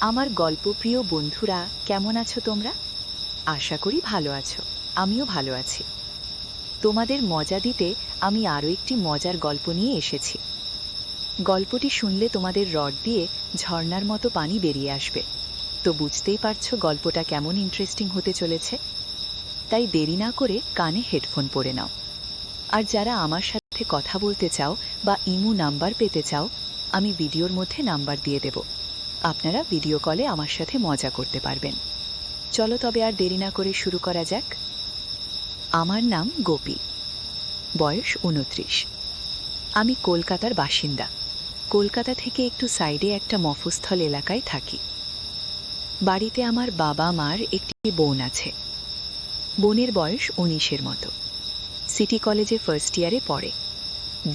আমার গল্পপ্রিয় বন্ধুরা, কেমন আছো তোমরা? আশা করি ভালো আছো। আমিও ভালো আছি। তোমাদের মজা দিতে আমি আরও একটি মজার গল্প নিয়ে এসেছি। গল্পটি শুনলে তোমাদের রড দিয়ে ঝর্ণার মতো পানি বেরিয়ে আসবে। তো বুঝতেই পারছো গল্পটা কেমন ইন্টারেস্টিং হতে চলেছে। তাই দেরি না করে কানে হেডফোন পরে নাও। আর যারা আমার সাথে কথা বলতে চাও বা ইমো নাম্বার পেতে চাও, আমি ভিডিওর মধ্যে নাম্বার দিয়ে দেব। আপনারা ভিডিও কলে আমার সাথে মজা করতে পারবেন। চলো তবে আর দেরি না করে শুরু করা যাক। আমার নাম গোপী, বয়স 29। আমি কলকাতার বাসিন্দা। কলকাতা থেকে একটু সাইডে একটা মফস্বল এলাকায় থাকি। বাড়িতে আমার বাবা মার একটি বোন আছে। বোনের বয়স 19-এর মতো। সিটি কলেজে ফার্স্ট ইয়ারে পড়ে।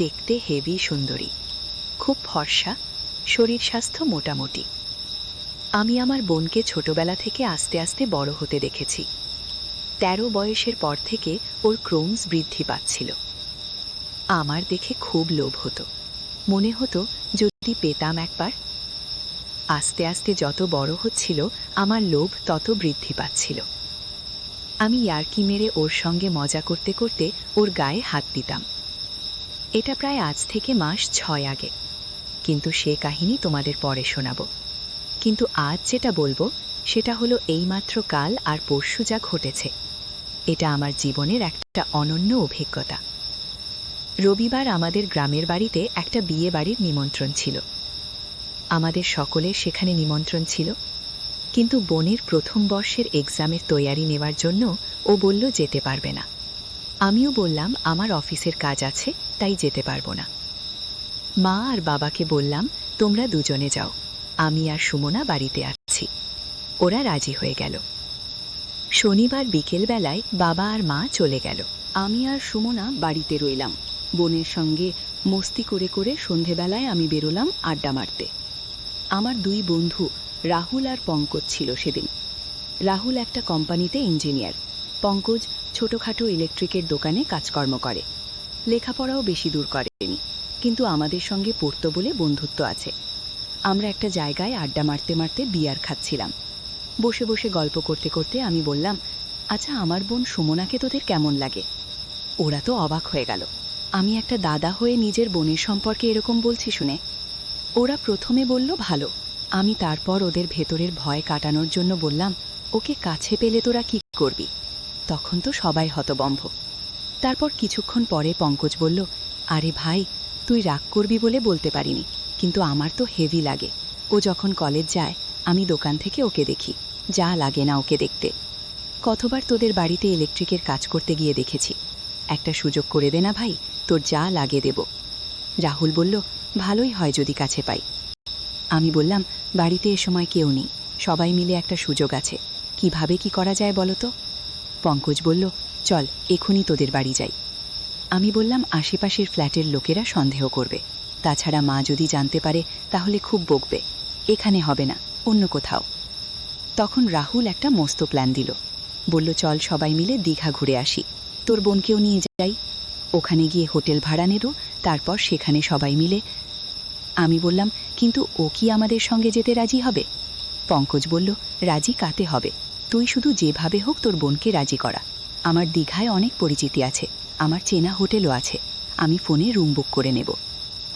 দেখতে হেভি সুন্দরী, খুব ফর্সা, শরীর স্বাস্থ্য মোটামুটি। আমি আমার বোনকে ছোটবেলা থেকে আস্তে আস্তে বড় হতে দেখেছি। 13 বয়সের পর থেকে ওর ক্রোমস বৃদ্ধি পাচ্ছিল। আমার দেখে খুব লোভ হতো। মনে হতো যদি পেতাম একবার। আস্তে আস্তে যত বড় হচ্ছিল আমার লোভ তত বৃদ্ধি পাচ্ছিল। আমি ইয়ার্কি মেরে ওর সঙ্গে মজা করতে করতে ওর গায়ে হাত দিতাম। এটা প্রায় আজ থেকে মাস 6 আগে, কিন্তু সে কাহিনী তোমাদের পরে শোনাব। কিন্তু আজ যেটা বলবো সেটা হলো এইমাত্র কাল আর পরশু যা ঘটেছে। এটা আমার জীবনের একটা অনন্য অভিজ্ঞতা। রবিবার আমাদের গ্রামের বাড়িতে একটা বিয়ে বাড়ির নিমন্ত্রণ ছিল। আমাদের সকলের সেখানে নিমন্ত্রণ ছিল, কিন্তু বোনের প্রথম বর্ষের এক্সামের তৈয়ারি নেওয়ার জন্য ও বলল যেতে পারবে না। আমিও বললাম আমার অফিসের কাজ আছে, তাই যেতে পারবো না। মা আর বাবাকে বললাম তোমরা দুজনে যাও, আমি আর সুমনা বাড়িতে আছি। ওরা রাজি হয়ে গেল। শনিবার বিকেলবেলায় বাবা আর মা চলে গেল। আমি আর সুমনা বাড়িতে রইলাম। বোনের সঙ্গে মস্তি করে করে সন্ধেবেলায় আমি বেরোলাম আড্ডা মারতে। আমার দুই বন্ধু রাহুল আর পঙ্কজ ছিল সেদিন। রাহুল একটা কোম্পানিতে ইঞ্জিনিয়ার, পঙ্কজ ছোটোখাটো ইলেকট্রিকের দোকানে কাজকর্ম করে। লেখাপড়াও বেশি দূর করেনি, কিন্তু আমাদের সঙ্গে পড়তো বলে বন্ধুত্ব আছে। আমরা একটা জায়গায় আড্ডা মারতে মারতে বিয়ার খাচ্ছিলাম। বসে বসে গল্প করতে করতে আমি বললাম, আচ্ছা আমার বোন সুমনাকে তোদের কেমন লাগে? ওরা তো অবাক হয়ে গেল। আমি একটা দাদা হয়ে নিজের বোনের সম্পর্কে এরকম বলছি শুনে। ওরা প্রথমে বলল ভালো। আমি তারপর ওদের ভেতরের ভয় কাটানোর জন্য বললাম, ওকে কাছে পেলে তোরা কি করবি? তখন তো সবাই হতবম্ব। তারপর কিছুক্ষণ পরে পঙ্কজ বলল, আরে ভাই, তুই রাগ করবি বলে বলতে পারিনি, কিন্তু আমার তো হেভি লাগে। ও যখন কলেজ যায় আমি দোকান থেকে ওকে দেখি, যা লাগে না ওকে দেখতে। কতবার তোদের বাড়িতে ইলেকট্রিকের কাজ করতে গিয়ে দেখেছি। একটা সুযোগ করে দে না ভাই, তোর যা লাগে দেব। রাহুল বলল, ভালোই হয় যদি কাছে পাই। আমি বললাম, বাড়িতে এ সময় কেউ নেই, সবাই মিলে একটা সুযোগ আছে, কিভাবে কি করা যায় বলো তো? পঙ্কজ বলল, চল এখনই তোদের বাড়ি যাই। আমি বললাম, আশেপাশের ফ্ল্যাটের লোকেরা সন্দেহ করবে, তাছাড়া মা যদি জানতে পারে তাহলে খুব বকবে। এখানে হবে না, অন্য কোথাও। তখন রাহুল একটা মস্ত প্ল্যান দিল। বলল, চল সবাই মিলে দীঘা ঘুরে আসি, তোর বোনকেও নিয়ে যাই। ওখানে গিয়ে হোটেল ভাড়া নেব, তারপর সেখানে সবাই মিলে। আমি বললাম, কিন্তু ও কি আমাদের সঙ্গে যেতে রাজি হবে? পঙ্কজ বলল, রাজি কাতে হবে, তুই শুধু যেভাবে হোক তোর বোনকে রাজি করা। আমার দীঘায় অনেক পরিচিতি আছে, আমার চেনা হোটেলও আছে, আমি ফোনে রুম বুক করে নেব।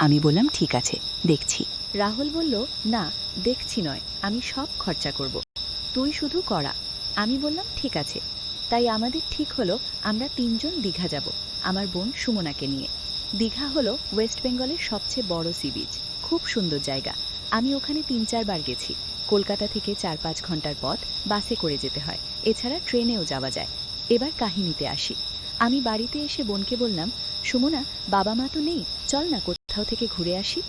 আমি বললাম, ঠিক আছে, দেখছি। রাহুল বলল, না দেখছি নয়, আমি সব খরচা করব, তুই শুধু করা। আমি বললাম, ঠিক আছে। তাই আমাদের ঠিক হলো আমরা 3 জন দীঘা যাব, আমার বোন সুমনাকে নিয়ে। দীঘা হলো ওয়েস্ট বেঙ্গলের সবচেয়ে বড় সি বিচ, খুব সুন্দর জায়গা। আমি ওখানে 3-4 বার গেছি। কলকাতা থেকে 4-5 ঘন্টার পথ বাসে করে যেতে হয়, এছাড়া ট্রেনেও যাওয়া যায়। এবার কাহিনীতে আসি। আমি বাড়িতে এসে বোনকে বললাম, সুমনা, বাবা মা তো নেই, চল না কোথাও থেকে ঘুরে আসি।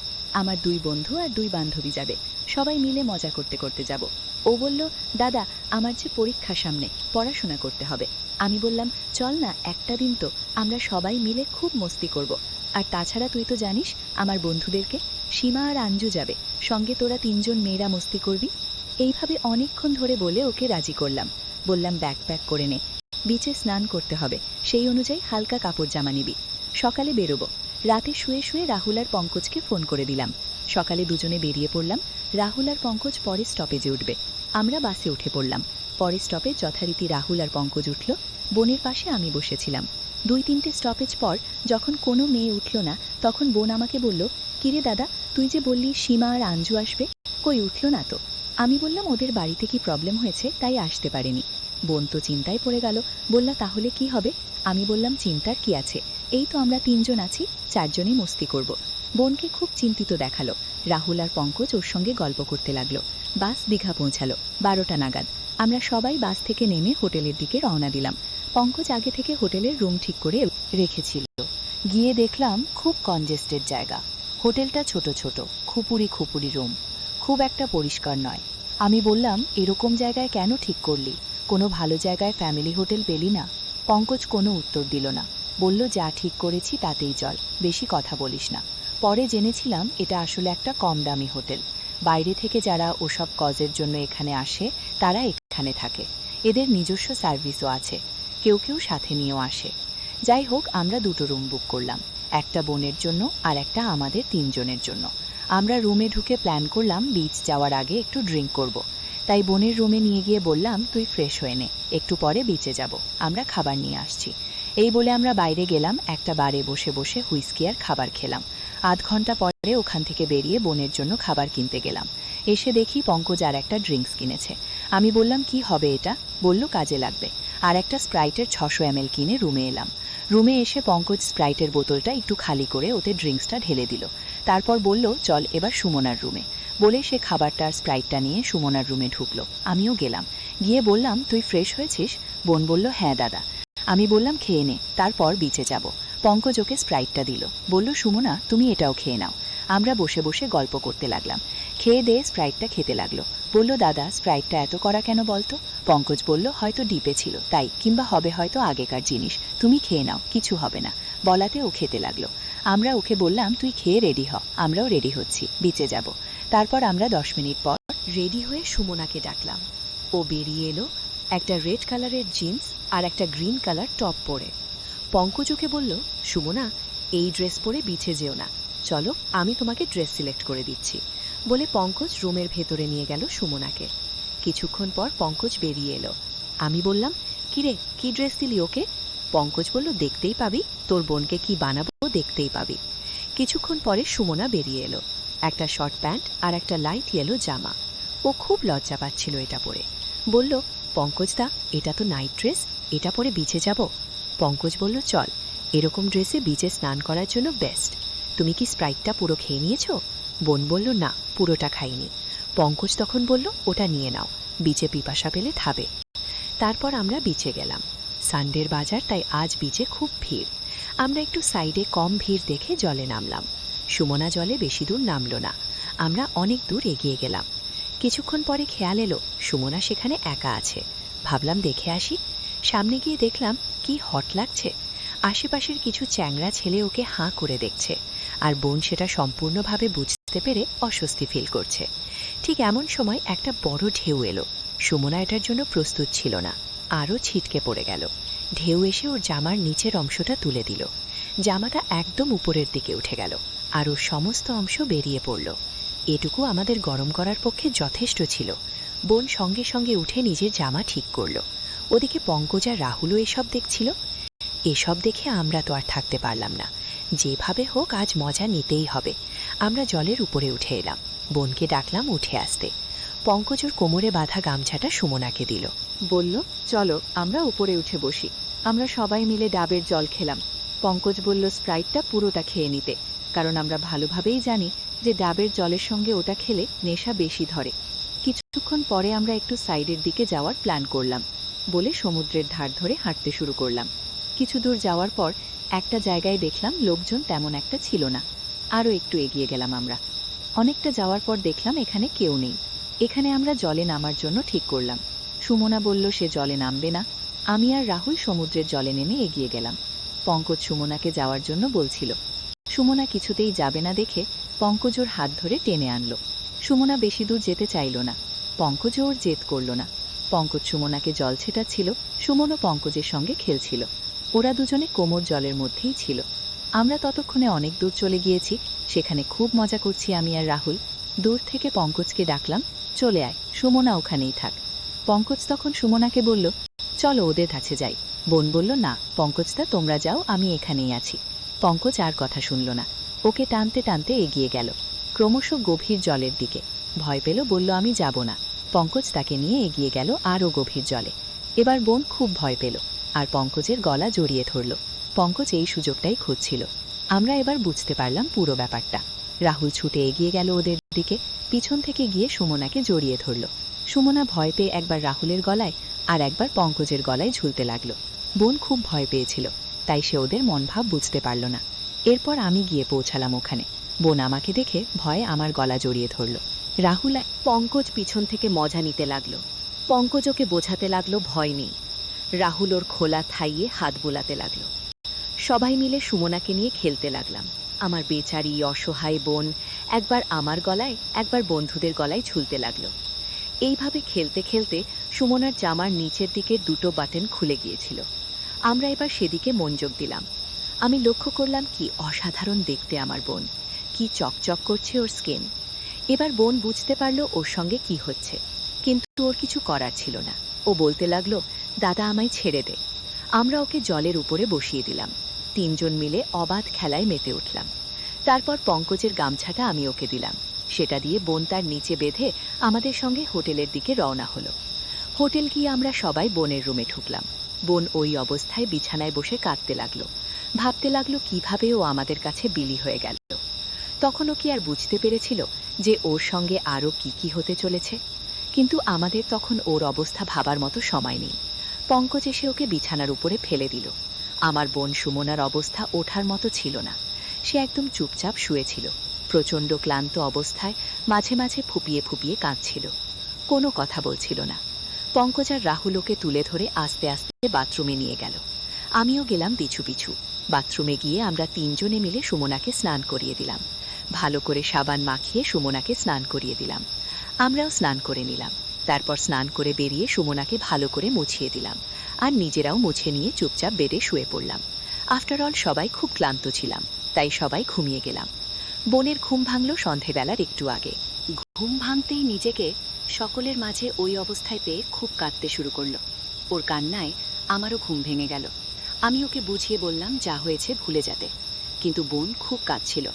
আমার 2 বন্ধু আর 2 বান্ধবী যাবে, সবাই মিলে মজা করতে করতে যাব। ও বলল, দাদা আমার যে পরীক্ষা সামনে, পড়াশোনা করতে হবে। আমি বললাম, চল না একটা দিন তো, আমরা সবাই মিলে খুব মস্তি করব। আর তাছাড়া তুই তো জানিস আমার বন্ধুদেরকে, সীমা আর আঞ্জু যাবে, সঙ্গে তোরা 3 জন মেয়েরা মস্তি করবি। এইভাবে অনেকক্ষণ ধরে বলে ওকে রাজি করলাম। বললাম, ব্যাগ প্যাক করে নে, বিচে স্নান করতে হবে, সেই অনুযায়ী হালকা কাপড় জামা নিবি, সকালে বেরোবো। রাতে শুয়ে শুয়ে রাহুল আর পঙ্কজকে ফোন করে দিলাম, সকালে দুজনে বেরিয়ে পড়লাম। রাহুল আর পঙ্কজ পরে স্টপেজে উঠবে। আমরা বাসে উঠে পড়লাম। পরে স্টপেজ যথারীতি রাহুল আর পঙ্কজ উঠল। বোনের পাশে আমি বসেছিলাম। 2-3টে স্টপেজ পর যখন কোনো মেয়ে উঠল না, তখন বোন আমাকে বলল, কিরে দাদা, তুই যে বললি সীমা আর আঞ্জু আসবে, কই উঠল না তো? আমি বললাম ওদের বাড়িতে কি প্রবলেম হয়েছে তাই আসতে পারেনি। বোন তো চিন্তায় পড়ে গেল, বললা তাহলে কি হবে? আমি বললাম চিন্তার কি আছে, এই তো আমরা 3জন আছি, 4জনই মস্তি করব। বোনকে খুব চিন্তিত দেখালো। রাহুল আর পঙ্কজ ওর সঙ্গে গল্প করতে লাগলো। বাস দীঘা পৌঁছালো 12টা নাগাদ। আমরা সবাই বাস থেকে নেমে হোটেলের দিকে রওনা দিলাম। পঙ্কজ আগে থেকে হোটেলের রুম ঠিক করে রেখেছিল। গিয়ে দেখলাম খুব কনজেস্টেড জায়গা। হোটেলটা ছোট ছোট খুপুরি খুপুরি রুম, খুব একটা পরিষ্কার নয়। আমি বললাম, এরকম জায়গায় কেন ঠিক করলি? কোনো ভালো জায়গায় ফ্যামিলি হোটেল পেলি না? পঙ্কজ কোনো উত্তর দিল না, বলল, যা ঠিক করেছি তাতেই চল, বেশি কথা বলিস না। পরে জেনেছিলাম এটা আসলে একটা কম দামি হোটেল। বাইরে থেকে যারা ওসব কজের জন্য এখানে আসে তারা এখানে থাকে। এদের নিজস্ব সার্ভিসও আছে, কেউ কেউ সাথে নিয়েও আসে। যাই হোক, আমরা 2টো রুম বুক করলাম, একটা বোনের জন্য আর একটা আমাদের 3জনের জন্য। আমরা রুমে ঢুকে প্ল্যান করলাম বিচ যাওয়ার আগে একটু ড্রিঙ্ক করব। তাই বোনের রুমে নিয়ে গিয়ে বললাম, তুই ফ্রেশ হয়ে নে, একটু পরে বিচে যাব, আমরা খাবার নিয়ে আসছি। এই বলে আমরা বাইরে গেলাম, একটা বারে বসে বসে হুইস্কি আর খাবার খেলাম। আধ ঘন্টা পরে ওখান থেকে বেরিয়ে বোনের জন্য খাবার কিনতে গেলাম। এসে দেখি পঙ্কজ আর একটা ড্রিঙ্কস কিনেছে। আমি বললাম, কি হবে এটা? বলল, কাজে লাগবে। আর একটা স্প্রাইটের 600 ml কিনে রুমে এলাম। রুমে এসে পঙ্কজ স্প্রাইটের বোতলটা একটু খালি করে ওতে ড্রিঙ্কসটা ঢেলে দিল। তারপর বলল, চল এবার সুমনার রুমে। বলে সে খাবারটা আর স্প্রাইটটা নিয়ে সুমনার রুমে ঢুকলো। আমিও গেলাম। গিয়ে বললাম, তুই ফ্রেশ হয়েছিস? বোন বলল, হ্যাঁ দাদা। আমি বললাম, খেয়ে নে, তারপর বিচে যাব। পঙ্কজ ওকে স্প্রাইটটা দিল, বলল, সুমনা তুমি এটাও খেয়ে নাও। আমরা বসে বসে গল্প করতে লাগলাম। খেয়ে দিয়ে স্প্রাইটটা খেতে লাগলো। বলল, দাদা স্প্রাইটটা এত করা কেন বলতো? পঙ্কজ বলল, হয়তো ডিপে ছিল তাই, কিংবা হবে হয়তো আগেকার জিনিস, তুমি খেয়ে নাও, কিছু হবে না। বলাতে ও খেতে লাগলো। আমরা ওকে বললাম, তুই খেয়ে রেডি হ, আমরাও রেডি হচ্ছি, বিচে যাব। তারপর আমরা 10 মিনিট পর রেডি হয়ে সুমনাকে ডাকলাম। ও বেরিয়ে এলো, একটা রেড কালারের জিন্স আর একটা গ্রিন কালার টপ পরে। পঙ্কজ ওকে বলল, সুমনা এই ড্রেস পরে বিচে যেও না, চলো আমি তোমাকে ড্রেস সিলেক্ট করে দিচ্ছি। বলে পঙ্কজ রুমের ভেতরে নিয়ে গেল সুমনাকে। কিছুক্ষণ পর পঙ্কজ বেরিয়ে এলো। আমি বললাম, কিরে কি ড্রেস দিলি ওকে? পঙ্কজ বলল, দেখতেই পাবি, তোর বোনকে কি বানাবো দেখতেই পাবি। কিছুক্ষণ পরে সুমনা বেরিয়ে এলো, একটা শর্ট প্যান্ট আর একটা লাইট ইয়েলো জামা। ও খুব লজ্জা পাচ্ছিল এটা পরে। বলল, পঙ্কজদা এটা তো নাইট ড্রেস, এটা পরে বিচে যাব। পঙ্কজ বলল, চল, এরকম ড্রেসে বিচে স্নান করার জন্য বেস্ট। তুমি কি স্প্রাইটটা পুরো খেয়ে নিয়েছো? বোন বলল, না পুরোটা খাইনি। পঙ্কজ তখন বলল, ওটা নিয়ে নাও, বিচে পিপাসা পেলে খাবে। তারপর আমরা বিচে গেলাম। সানডের বাজার, তাই আজ বিচে খুব ভিড়। আমরা একটু সাইডে কম ভিড় দেখে জলে নামলাম। সুমনা জলে বেশি দূর নামল না, আমরা অনেক দূর এগিয়ে গেলাম। কিছুক্ষণ পরে খেয়াল এলো সুমনা সেখানে একা আছে। ভাবলাম দেখে আসি। সামনে গিয়ে দেখলাম কি হট লাগছে। আশেপাশের কিছু চ্যাংড়া ছেলে ওকে হাঁ করে দেখছে, আর বোন সেটা সম্পূর্ণভাবে বুঝতে পেরে অস্বস্তি ফিল করছে। ঠিক এমন সময় একটা বড় ঢেউ এলো। সুমনা এটার জন্য প্রস্তুত ছিল না, আরও ছিটকে পড়ে গেল। ঢেউ এসে ওর জামার নিচের অংশটা তুলে দিল। জামাটা একদম উপরের দিকে উঠে গেল, আর ওর সমস্ত অংশ বেরিয়ে পড়ল। এটুকু আমাদের গরম করার পক্ষে যথেষ্ট ছিল। বোন সঙ্গে সঙ্গে উঠে নিজের জামা ঠিক করল। ওদিকে পঙ্কজ আর রাহুলও এসব দেখছিল। এসব দেখে আমরা তো আর থাকতে পারলাম না, যেভাবে হোক আজ মজা নিতেই হবে। আমরা জলের উপরে উঠে এলাম। বোনকে ডাকলাম উঠে আসতে। পঙ্কজ ওর কোমরে বাঁধা গামছাটা সুমনাকে দিল, বলল, চলো আমরা উপরে উঠে বসি। আমরা সবাই মিলে ডাবের জল খেলাম। পঙ্কজ বলল স্প্রাইটটা পুরোটা খেয়ে নিতে, কারণ আমরা ভালোভাবেই জানি যে ডাবের জলের সঙ্গে ওটা খেলে নেশা বেশি ধরে। কিছুক্ষণ পরে আমরা একটু সাইডের দিকে যাওয়ার প্ল্যান করলাম বলে সমুদ্রের ধার ধরে হাঁটতে শুরু করলাম। কিছু দূর যাওয়ার পর একটা জায়গায় দেখলাম লোকজন তেমন একটা ছিল না। আরও একটু এগিয়ে গেলাম আমরা। অনেকটা যাওয়ার পর দেখলাম এখানে কেউ নেই। এখানে আমরা জলে নামার জন্য ঠিক করলাম। সুমনা বলল সে জলে নামবে না। আমি আর রাহুল সমুদ্রের জলে নেমে এগিয়ে গেলাম। পঙ্কজ সুমনাকে যাওয়ার জন্য বলছিল। সুমনা কিছুতেই যাবে না দেখে পঙ্কজ ওর হাত ধরে টেনে আনলো। সুমনা বেশি দূর যেতে চাইল না। পঙ্কজ ওর জেদ করল না। পঙ্কজ সুমনাকে জল ছেটাচ্ছিল, সুমনও পঙ্কজের সঙ্গে খেলছিল। ওরা দুজনে কোমর জলের মধ্যেই ছিল। আমরা ততক্ষণে অনেক দূর চলে গিয়েছি। সেখানে খুব মজা করছি আমি আর রাহুল। দূর থেকে পঙ্কজকে ডাকলাম, চলে আয়, সুমনা ওখানেই থাক। পঙ্কজ তখন সুমনাকে বলল, চলো ওদের কাছে যাই। বোন বলল, না পঙ্কজদা, তোমরা যাও, আমি এখানেই আছি। পঙ্কজ আর কথা শুনল না, ওকে টানতে টানতে এগিয়ে গেল ক্রমশ গভীর জলের দিকে। ভয় পেল, বলল আমি যাব না। পঙ্কজ তাকে নিয়ে এগিয়ে গেল আরও গভীর জলে। এবার বোন খুব ভয় পেল আর পঙ্কজের গলা জড়িয়ে ধরল। পঙ্কজ এই সুযোগটাই খুঁজছিল। আমরা এবার বুঝতে পারলাম পুরো ব্যাপারটা। রাহুল ছুটে এগিয়ে গেল ওদের দিকে, পিছন থেকে গিয়ে সুমনাকে জড়িয়ে ধরল। সুমনা ভয় পেয়ে একবার রাহুলের গলায় আর একবার পঙ্কজের গলায় ঝুলতে লাগলো। বোন খুব ভয় পেয়েছিল, তাই সে ওদের মনভাব বুঝতে পারল না। এরপর আমি গিয়ে পৌঁছালাম ওখানে। বোন আমাকে দেখে ভয়ে আমার গলা জড়িয়ে ধরল। রাহুল পঙ্কজ পিছন থেকে মজা নিতে লাগলো। পঙ্কজ ওকে বোঝাতে লাগলো ভয় নেই। রাহুল ওর খোলা থাইয়ে হাত বোলাতে লাগলো। সবাই মিলে সুমনাকে নিয়ে খেলতে লাগলাম। আমার বেচারি অসহায় বোন একবার আমার গলায় একবার বন্ধুদের গলায় ঝুলতে লাগলো। এইভাবে খেলতে খেলতে সুমনার জামার নিচের দিকের দুটো বাটন খুলে গিয়েছিল। আমরা এবার সেদিকে মনোযোগ দিলাম। আমি লক্ষ্য করলাম কি অসাধারণ দেখতে আমার বোন, কি চকচক করছে ওর স্কিন। এবার বোন বুঝতে পারল ওর সঙ্গে কি হচ্ছে, কিন্তু ওর কিছু করার ছিল না। ও বলতে লাগলো, দাদা আমায় ছেড়ে দে। আমরা ওকে জলের উপরে বসিয়ে দিলাম। তিনজন মিলে অবাধ খেলায় মেতে উঠলাম। তারপর পঙ্কজের গামছাটা আমি ওকে দিলাম। সেটা দিয়ে বোন তার নিচে বেঁধে আমাদের সঙ্গে হোটেলের দিকে রওনা হলো। হোটেল গিয়ে আমরা সবাই বোনের রুমে ঢুকলাম। বোন ওই অবস্থায় বিছানায় বসে কাঁদতে লাগলো। ভাবতে লাগলো কিভাবে ও আমাদের কাছে বিলি হয়ে গেল। তখনও কি আর বুঝতে পেরেছিল যে ওর সঙ্গে আরও কি হতে চলেছে? কিন্তু আমাদের তখন ওর অবস্থা ভাবার মতো সময় নেই। পঙ্কজ এসে ওকে বিছানার উপরে ফেলে দিল। আমার বোন সুমনার অবস্থা ওঠার মতো ছিল না। সে একদম চুপচাপ শুয়েছিল, প্রচণ্ড ক্লান্ত অবস্থায় মাঝে মাঝে ফুপিয়ে ফুপিয়ে কাঁদছিল, কোনো কথা বলছিল না। পঙ্কজ আর রাহুল ওকে তুলে ধরে আস্তে আস্তে বাথরুমে নিয়ে গেল। আমিও গেলাম পিছু পিছু। বাথরুমে গিয়ে আমরা তিনজনে মিলে সুমনাকে স্নান করিয়ে দিলাম। ভালো করে সাবান মাখিয়ে সুমনাকে স্নান করিয়ে দিলাম। আমরাও স্নান করে নিলাম। তারপর স্নান করে বেরিয়ে সুমনাকে ভালো করে মুছিয়ে দিলাম আর নিজেরাও মুছে নিয়ে চুপচাপ বেডে শুয়ে পড়লাম। আফটার অল সবাই খুব ক্লান্ত ছিলাম, তাই সবাই ঘুমিয়ে গেলাম। বোনের ঘুম ভাঙল সন্ধেবেলার একটু আগে। ঘুম ভাঙতেই নিজেকে সকলের মাঝে ওই অবস্থায় পেয়ে খুব কাঁদতে শুরু করলো। ওর কান্নায় আমারও ঘুম ভেঙে গেল। আমি ওকে বুঝিয়ে বললাম যা হয়েছে ভুলে যেতে, কিন্তু বোন খুব কাঁদছিল।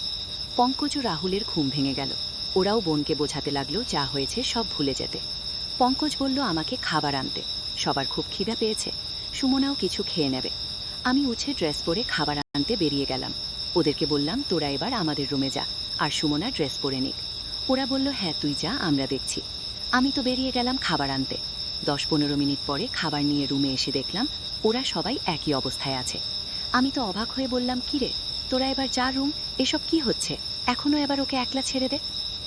পঙ্কজ ও রাহুলের ঘুম ভেঙে গেল। ওরাও বোনকে বোঝাতে লাগলো যা হয়েছে সব ভুলে যেতে। পঙ্কজ বলল আমাকে খাবার আনতে, সবার খুব খিদা পেয়েছে, সুমনাও কিছু খেয়ে নেবে। আমি উঠে ড্রেস পরে খাবার আনতে বেরিয়ে গেলাম। ওদেরকে বললাম তোরা এবার আমাদের রুমে যা, আর সুমনা ড্রেস পরে নিক। ওরা বলল হ্যাঁ তুই যা, আমরা দেখছি। আমি তো বেরিয়ে গেলাম খাবার আনতে। 10-15 মিনিট পরে খাবার নিয়ে রুমে এসে দেখলাম ওরা সবাই একই অবস্থায় আছে। আমি তো অবাক হয়ে বললাম, কিরে তোরা এবার যা রুম, এসব কি হচ্ছে, এখনও এবার ওকে একলা ছেড়ে দে।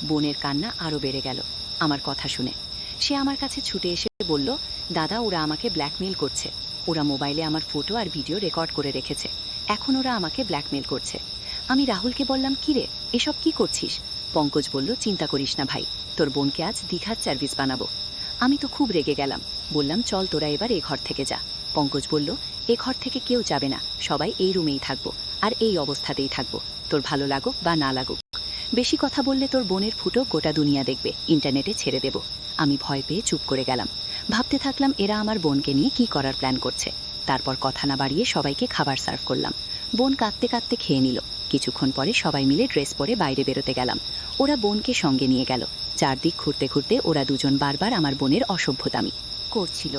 বোনের কান্না আরও বেড়ে গেল আমার কথা শুনে। সে আমার কাছে ছুটে এসে বলল, দাদা ওরা আমাকে ব্ল্যাকমেইল করছে, ওরা মোবাইলে আমার ফটো আর ভিডিও রেকর্ড করে রেখেছে, এখন ওরা আমাকে ব্ল্যাকমেইল করছে। আমি রাহুলকে বললাম, কিরে এসব কি করছিস? পঙ্কজ বলল, চিন্তা করিস না ভাই, তোর বোনকে আজ দীঘার সার্ভিস বানাবো। আমি তো খুব রেগে গেলাম, বললাম চল তোরা এবার এ ঘর থেকে যা। পঙ্কজ বলল, এ ঘর থেকে কেউ যাবে না, সবাই এই রুমেই থাকবো আর এই অবস্থাতেই থাকবো, তোর ভালো লাগুক বা না লাগুক। বেশি কথা বললে তোর বোনের ফুটো গোটা দুনিয়া দেখবে, ইন্টারনেটে ছেড়ে দেব। আমি ভয় পেয়ে চুপ করে গেলাম। ভাবতে থাকলাম এরা আমার বোনকে নিয়ে কি করার প্ল্যান করছে। তারপর কথা না বাড়িয়ে সবাইকে খাবার সার্ভ করলাম। বোন কাঁদতে কাঁদতে খেয়ে নিল। কিছুক্ষণ পরে সবাই মিলে ড্রেস পরে বাইরে বেরোতে গেলাম। ওরা বোনকে সঙ্গে নিয়ে গেল। চারদিক ঘুরতে ঘুরতে ওরা দুজন বারবার আমার বোনের অসভ্যতামি করছিল।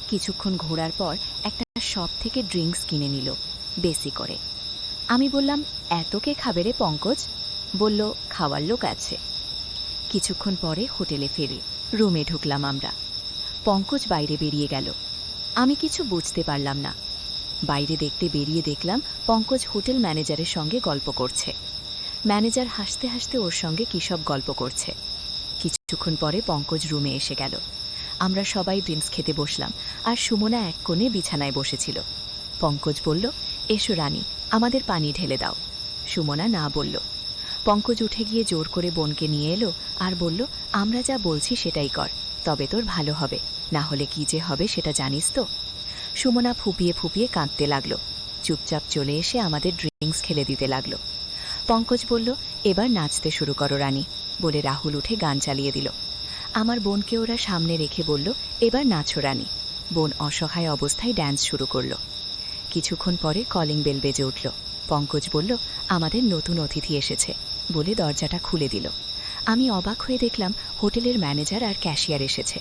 কিছুক্ষণ ঘোরার পর একটা শপ থেকে ড্রিঙ্কস কিনে নিল বেশি করে। আমি বললাম, এত কে খাবে রে পঙ্কজ? বলল, খাওয়ার লোক আছে। কিছুক্ষণ পরে হোটেলে ফিরে রুমে ঢুকলাম আমরা। পঙ্কজ বাইরে বেরিয়ে গেল। আমি কিছু বুঝতে পারলাম না। বাইরে দেখতে বেরিয়ে দেখলাম পঙ্কজ হোটেল ম্যানেজারের সঙ্গে গল্প করছে। ম্যানেজার হাসতে হাসতে ওর সঙ্গে কী সব গল্প করছে। কিছুক্ষণ পরে পঙ্কজ রুমে এসে গেল। আমরা সবাই ড্রিঙ্কস খেতে বসলাম আর সুমনা এক কোণে বিছানায় বসেছিল। পঙ্কজ বলল, এসো রানী, আমাদের পানি ঢেলে দাও। সুমনা না বলল। পঙ্কজ উঠে গিয়ে জোর করে বোনকে নিয়ে এলো আর বলল, আমরা যা বলছি সেটাই কর, তবে তোর ভালো হবে, না হলে কি যে হবে সেটা জানিস তো। সুমনা ফুপিয়ে ফুপিয়ে কাঁদতে লাগলো। চুপচাপ চলে এসে আমাদের ড্রিঙ্কস খেলে দিতে লাগলো। পঙ্কজ বলল, এবার নাচতে শুরু করো রানী, বলে রাহুল উঠে গান চালিয়ে দিল। আমার বোনকে ওরা সামনে রেখে বলল, এবার নাচো রানী। বোন অসহায় অবস্থায় ড্যান্স শুরু করল। কিছুক্ষণ পরে কলিং বেল বেজে উঠল। পঙ্কজ বলল, আমাদের নতুন অতিথি এসেছে, বলে দরজাটা খুলে দিল। আমি অবাক হয়ে দেখলাম হোটেলের ম্যানেজার আর ক্যাশিয়ার এসেছে।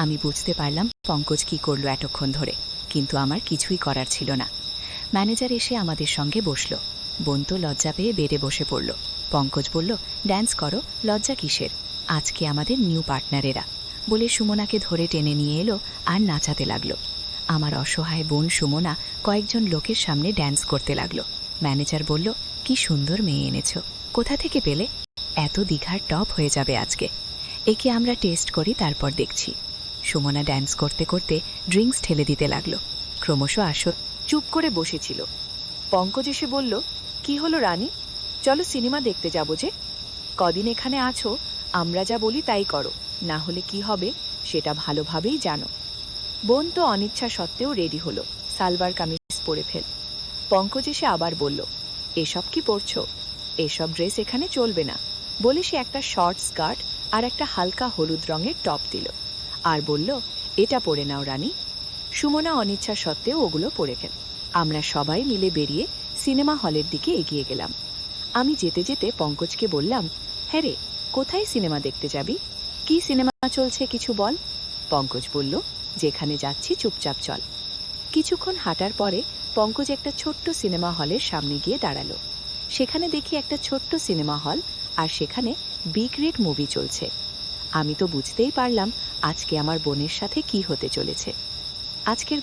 আমি বুঝতে পারলাম পঙ্কজ কি করল এতক্ষণ ধরে, কিন্তু আমার কিছুই করার ছিল না। ম্যানেজার এসে আমাদের সঙ্গে বসল। বোন তো লজ্জা পেয়ে বেডে বসে পড়ল। পঙ্কজ বলল, ড্যান্স করো, লজ্জা কিসের, আজকে আমাদের নিউ পার্টনারেরা, বলে সুমনাকে ধরে টেনে নিয়ে এলো আর নাচাতে লাগলো। আমার অসহায় বোন সুমনা কয়েকজন লোকের সামনে ড্যান্স করতে লাগলো। ম্যানেজার বলল, কি সুন্দর মেয়ে এনেছ, কোথা থেকে পেলে? এত দীঘার টপ হয়ে যাবে আজকে, একে আমরা টেস্ট করি, তারপর দেখছি। সুমনা ড্যান্স করতে করতে ড্রিঙ্কস ঠেলে দিতে লাগলো। ক্রমশ আসর চুপ করে বসেছিল। পঙ্কজ এসে বলল, কি হলো রানী, চলো সিনেমা দেখতে যাব যে। কদিন এখানে আছো, আমরা যা বলি তাই করো, না হলে কি হবে সেটা ভালোভাবেই জানো। বোন তো অনিচ্ছা সত্ত্বেও রেডি হলো, সালবার কামিজ পরে ফেল। পঙ্কজ এসে আবার বলল, এসব কি পরছো, এসব ড্রেস এখানে চলবে না, বলে সে একটা শর্ট স্কার্ট আর একটা হালকা হলুদ রঙের টপ দিল, আর বলল, এটা পরে নাও রানী। সুমনা অনিচ্ছা সত্ত্বেও ওগুলো পরে ফেল। আমরা সবাই মিলে বেরিয়ে সিনেমা হলের দিকে এগিয়ে গেলাম। আমি যেতে যেতে পঙ্কজকে বললাম, হ্যাঁ রে, কোথায় সিনেমা দেখতে যাবি, কি সিনেমা চলছে কিছু বল। পঙ্কজ বলল, যেখানে যাচ্ছি চুপচাপ চল। কিছুক্ষণ হাঁটার পরে পঙ্কজ একটা ছোট্ট সিনেমা হলের সামনে গিয়ে দাঁড়ালো। সেখানে দেখি একটা ছোট্ট সিনেমা হল, আর সেখানে বিগ রেড মুভি চলছে। আমি তো বুঝতেই পারলাম আজকে আমার বোনের সাথে কি হতে চলেছে। আজকের